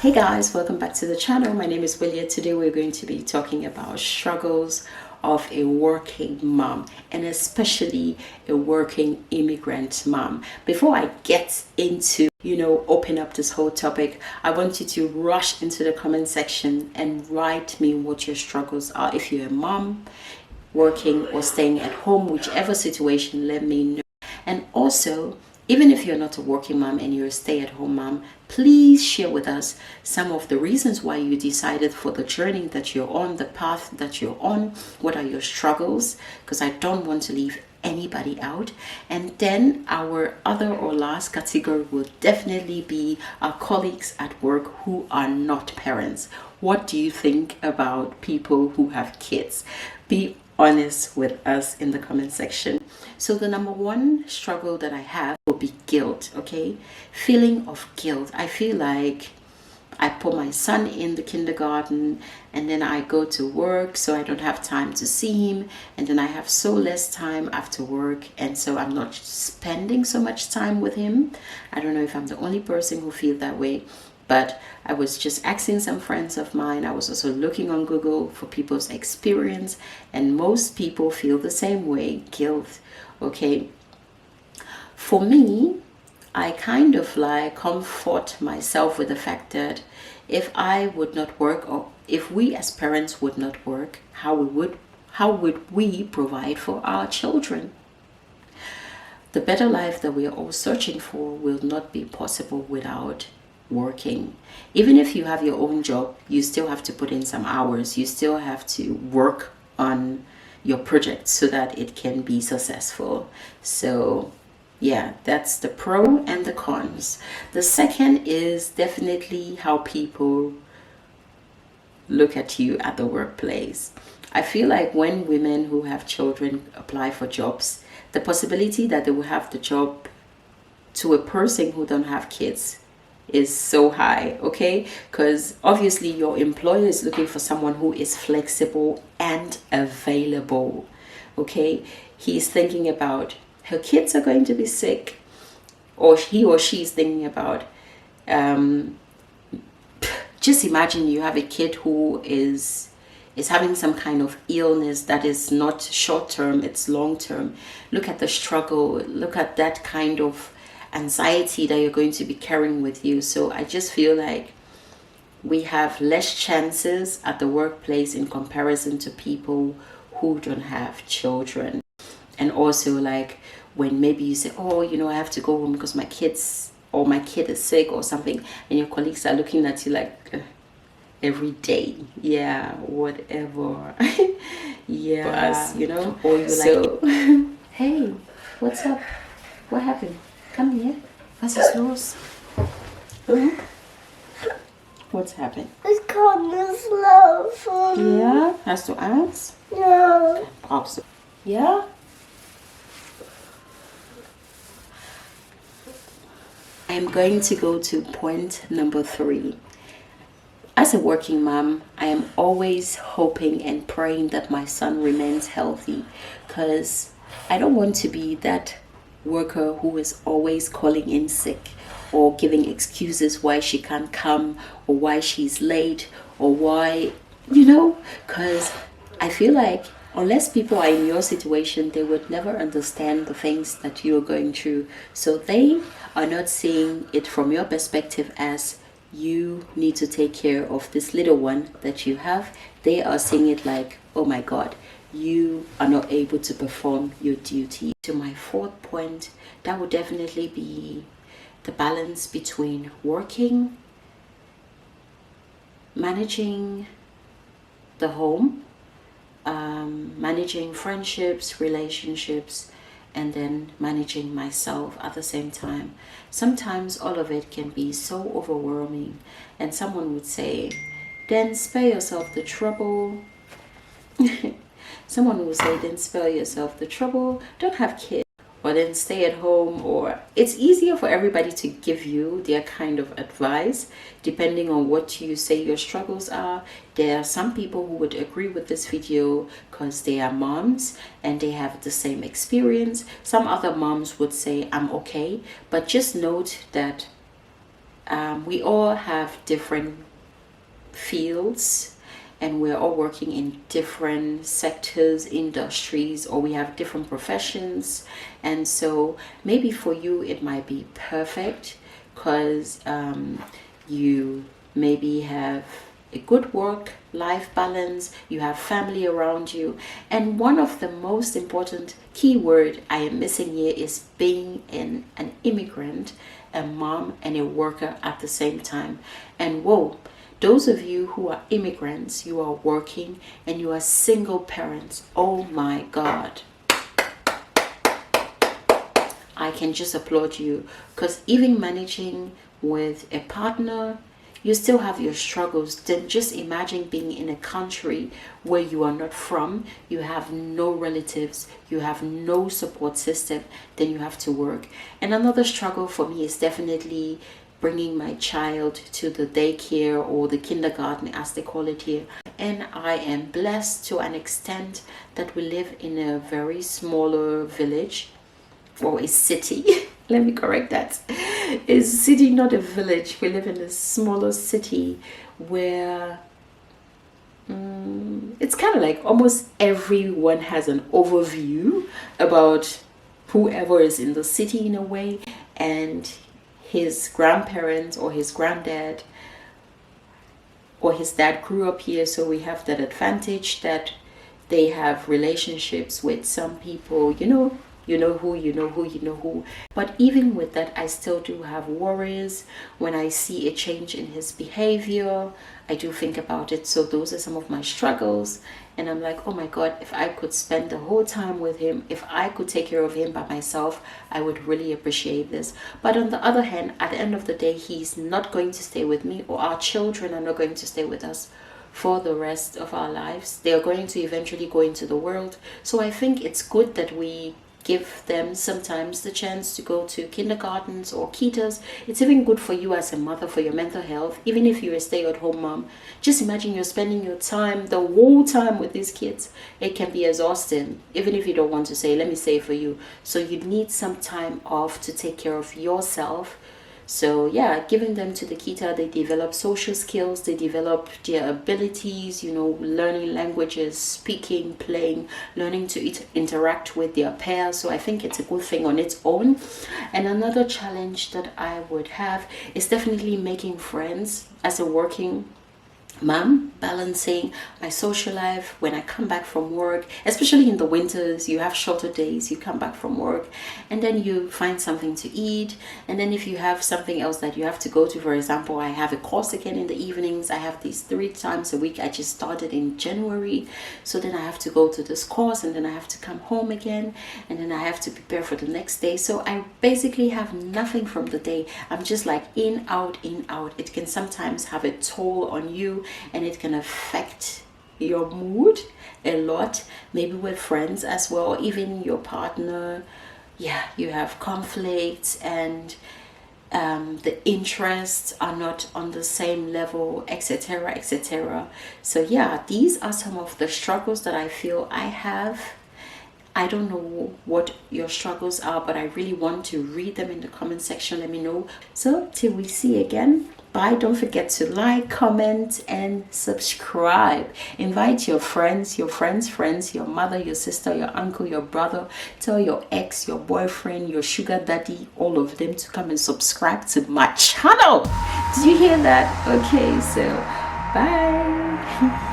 Hey guys, welcome back to the channel. My name is Williet. Today we're going to be talking about struggles of a working mom, and especially a working immigrant mom. Before I get into open up this whole topic, I want you to rush into the comment section and write me what your struggles are. If you're a mom working or staying at home, whichever situation, let me know. And also, even if you're not a working mom and you're a stay-at-home mom, please share with us some of the reasons why you decided for the journey that you're on, the path that you're on. What are your struggles? Because I don't want to leave anybody out. And then our other or last category will definitely be our colleagues at work who are not parents. What do you think about people who have kids? Be honest with us in the comment section. So the number one struggle that I have will be guilt. Okay, feeling of guilt. I feel like I put my son in the kindergarten and then I go to work, so I don't have time to see him, and then I have so less time after work, and so I'm not spending so much time with him. I don't know if I'm the only person who feels that way, but I was just asking some friends of mine. I was also looking on Google for people's experience, and most people feel the same way, guilt. Okay, for me, I kind of like comfort myself with the fact that if I would not work, or if we as parents would not work, how would we provide for our children? The better life that we are all searching for will not be possible without working. Even if you have your own job, you still have to put in some hours. You still have to work on your project so that it can be successful. So yeah, that's the pro and the cons. The second is definitely how people look at you at the workplace. I feel like when women who have children apply for jobs, the possibility that they will have the job to a person who don't have kids is so high. Okay, because obviously your employer is looking for someone who is flexible and available. Okay, he's thinking about her kids are going to be sick, or he or she is thinking about just imagine you have a kid who is having some kind of illness that is not short term, it's long term. Look at the struggle, look at that kind of anxiety that you're going to be carrying with you. So I just feel like we have less chances at the workplace in comparison to people who don't have children. And also, like, when maybe you say, oh, I have to go home because my kid is sick or something, and your colleagues are looking at you like every day, yeah, whatever. Yeah, for us, or you so, like, hey, what's up, what happened? Come here. Was ist los? What's happened? Ich kann nicht laufen. Ja? Hast du Angst? Ja. Brauchst du? Ja? I'm going to go to point number 3. As a working mom, I am always hoping and praying that my son remains healthy, because I don't want to be that worker who is always calling in sick or giving excuses why she can't come or why she's late or why, because I feel like unless people are in your situation, they would never understand the things that you're going through. So they are not seeing it from your perspective as you need to take care of this little one that you have. They are seeing it like, oh my God, you are not able to perform your duty. To my fourth point, that would definitely be the balance between working, managing the home, managing friendships, relationships, and then managing myself at the same time. Sometimes all of it can be so overwhelming, and someone would say, then spare yourself the trouble. Someone will say, then spare yourself the trouble, don't have kids, or then stay at home. Or it's easier for everybody to give you their kind of advice depending on what you say your struggles are. There are some people who would agree with this video because they are moms and they have the same experience. Some other moms would say, I'm okay, but just note that We all have different fields, and we're all working in different sectors, industries, or we have different professions. And so maybe for you it might be perfect because you maybe have a good work life balance, you have family around you. And one of the most important keyword I am missing here is being an immigrant, a mom, and a worker at the same time. And whoa, those of you who are immigrants, you are working and you are single parents, oh my God, I can just applaud you, because even managing with a partner, you still have your struggles. Then just imagine being in a country where you are not from, you have no relatives, you have no support system, then you have to work. And another struggle for me is definitely bringing my child to the daycare or the kindergarten as they call it here. And I am blessed to an extent that we live in a very smaller village, or a city. Let me correct that. It's a city, not a village. We live in a smaller city where it's kind of like almost everyone has an overview about whoever is in the city in a way, and his grandparents or his granddad or his dad grew up here. So we have that advantage that they have relationships with some people, you know who. But even with that, I still do have worries. When I see a change in his behavior, I do think about it. So those are some of my struggles. And I'm like, oh my God, if I could spend the whole time with him, if I could take care of him by myself, I would really appreciate this. But on the other hand, at the end of the day, he's not going to stay with me, or our children are not going to stay with us for the rest of our lives. They are going to eventually go into the world. So I think it's good that we give them sometimes the chance to go to kindergartens or kitas. It's even good for you as a mother, for your mental health. Even if you're a stay-at-home mom, just imagine you're spending your time, the whole time with these kids. It can be exhausting, even if you don't want to say, let me say for you. So you need some time off to take care of yourself. So yeah, giving them to the kita, they develop social skills, they develop their abilities, learning languages, speaking, playing, learning to interact with their peers. So I think it's a good thing on its own. And another challenge that I would have is definitely making friends as a working mom, balancing my social life when I come back from work, especially in the winters. You have shorter days, you come back from work and then you find something to eat, and then if you have something else that you have to go to, for example, I have a course again in the evenings. I have these 3 times a week. I just started in January, so then I have to go to this course and then I have to come home again and then I have to prepare for the next day. So I basically have nothing from the day. I'm just like in out. It can sometimes have a toll on you, and it can affect your mood a lot, maybe with friends as well, even your partner. Yeah, you have conflicts, and the interests are not on the same level, etc. So yeah, these are some of the struggles that I feel I have. I don't know what your struggles are, but I really want to read them in the comment section. Let me know. So till we see again, bye. Don't forget to like, comment, and subscribe. Invite your friends, your mother, your sister, your uncle, your brother. Tell your ex, your boyfriend, your sugar daddy, all of them to come and subscribe to my channel. Did you hear that? Okay, so bye.